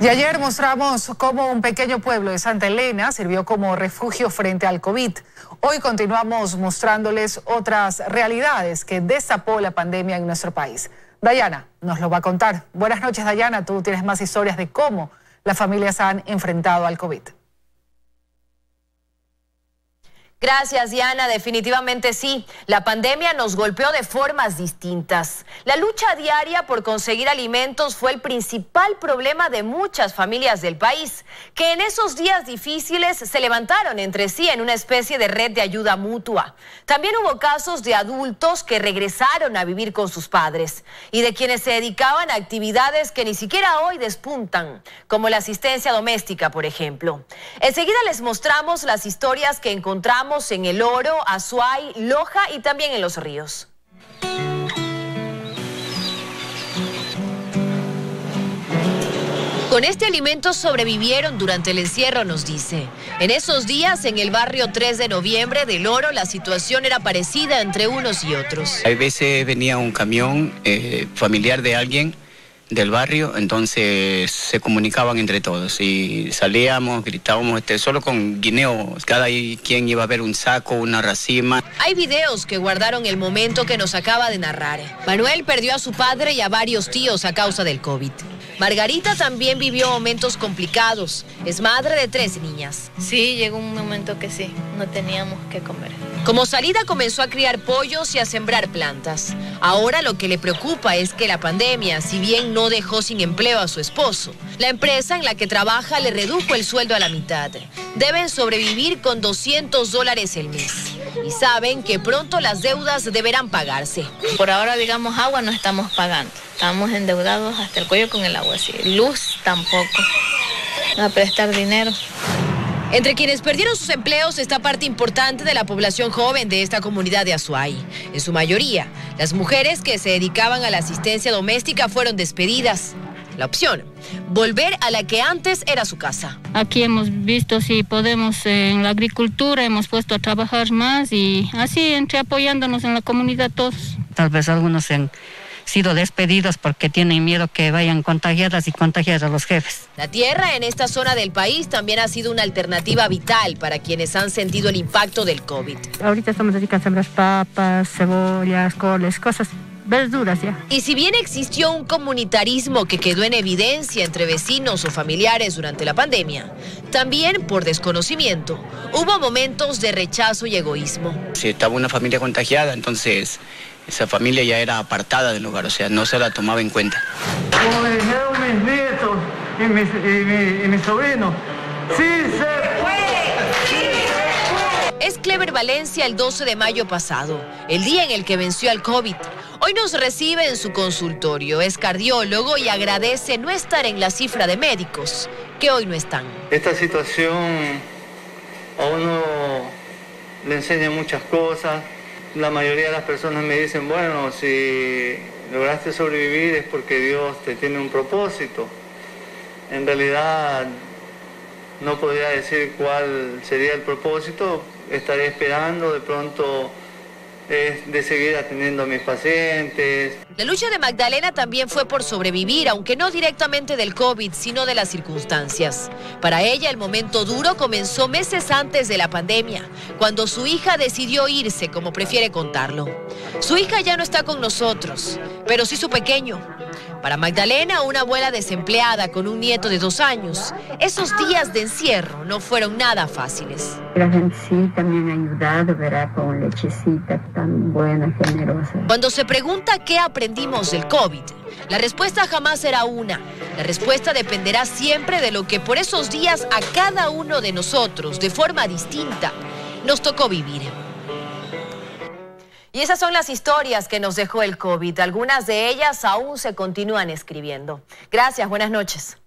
Y ayer mostramos cómo un pequeño pueblo de Santa Elena sirvió como refugio frente al COVID. Hoy continuamos mostrándoles otras realidades que destapó la pandemia en nuestro país. Dayana nos lo va a contar. Buenas noches, Dayana. Tú tienes más historias de cómo las familias han enfrentado al COVID. Gracias, Diana. Definitivamente sí. La pandemia nos golpeó de formas distintas. La lucha diaria por conseguir alimentos fue el principal problema de muchas familias del país, que en esos días difíciles se levantaron entre sí en una especie de red de ayuda mutua. También hubo casos de adultos que regresaron a vivir con sus padres y de quienes se dedicaban a actividades que ni siquiera hoy despuntan, como la asistencia doméstica, por ejemplo. Enseguida les mostramos las historias que encontramos en El Oro, Azuay, Loja y también en Los Ríos. Con este alimento sobrevivieron durante el encierro, nos dice. En esos días, en el barrio 3 de noviembre del Oro, la situación era parecida entre unos y otros. Hay veces venía un camión familiar de alguien del barrio, entonces se comunicaban entre todos y salíamos, gritábamos solo con guineos, cada quien iba a ver un saco, una racima. Hay videos que guardaron el momento que nos acaba de narrar. Manuel perdió a su padre y a varios tíos a causa del COVID. Margarita también vivió momentos complicados. Es madre de 3 niñas. Sí, llegó un momento que sí, no teníamos que comer. Como salida comenzó a criar pollos y a sembrar plantas. Ahora lo que le preocupa es que la pandemia, si bien no dejó sin empleo a su esposo, la empresa en la que trabaja le redujo el sueldo a la mitad. Deben sobrevivir con $200 el mes. Y saben que pronto las deudas deberán pagarse. Por ahora, digamos, agua no estamos pagando. Estamos endeudados hasta el cuello con el agua, sí. Luz tampoco. A prestar dinero. Entre quienes perdieron sus empleos está parte importante de la población joven de esta comunidad de Azuay. En su mayoría, las mujeres que se dedicaban a la asistencia doméstica fueron despedidas. La opción, volver a la que antes era su casa. Aquí hemos visto si podemos en la agricultura, hemos puesto a trabajar más y así entre apoyándonos en la comunidad todos. Tal vez algunos han sido despedidos porque tienen miedo que vayan contagiadas y contagiar a los jefes. La tierra en esta zona del país también ha sido una alternativa vital para quienes han sentido el impacto del COVID. Ahorita estamos dedicados a sembrar papas, cebollas, coles, cosas, verduras ya. Y si bien existió un comunitarismo que quedó en evidencia entre vecinos o familiares durante la pandemia, también por desconocimiento hubo momentos de rechazo y egoísmo. Si estaba una familia contagiada, entonces esa familia ya era apartada del lugar, o sea, no se la tomaba en cuenta. Como me dijeron mis nietos y mis sobrinos, ¡sí se puede! Es Clever Valencia el 12 de mayo pasado, el día en el que venció al COVID. Hoy nos recibe en su consultorio, es cardiólogo y agradece no estar en la cifra de médicos, que hoy no están. Esta situación a uno le enseña muchas cosas. La mayoría de las personas me dicen, bueno, si lograste sobrevivir es porque Dios te tiene un propósito. En realidad no podría decir cuál sería el propósito, estaré esperando de pronto de seguir atendiendo a mis pacientes. La lucha de Magdalena también fue por sobrevivir, aunque no directamente del COVID, sino de las circunstancias. Para ella el momento duro comenzó meses antes de la pandemia, cuando su hija decidió irse, como prefiere contarlo. Su hija ya no está con nosotros, pero sí su pequeño. Para Magdalena, una abuela desempleada con un nieto de 2 años, esos días de encierro no fueron nada fáciles. La gente sí también ha ayudado, ¿verdad? Con lechecita tan buena, generosa. Cuando se pregunta qué aprendimos del COVID, la respuesta jamás será una. La respuesta dependerá siempre de lo que por esos días a cada uno de nosotros, de forma distinta, nos tocó vivir. Y esas son las historias que nos dejó el COVID. Algunas de ellas aún se continúan escribiendo. Gracias, buenas noches.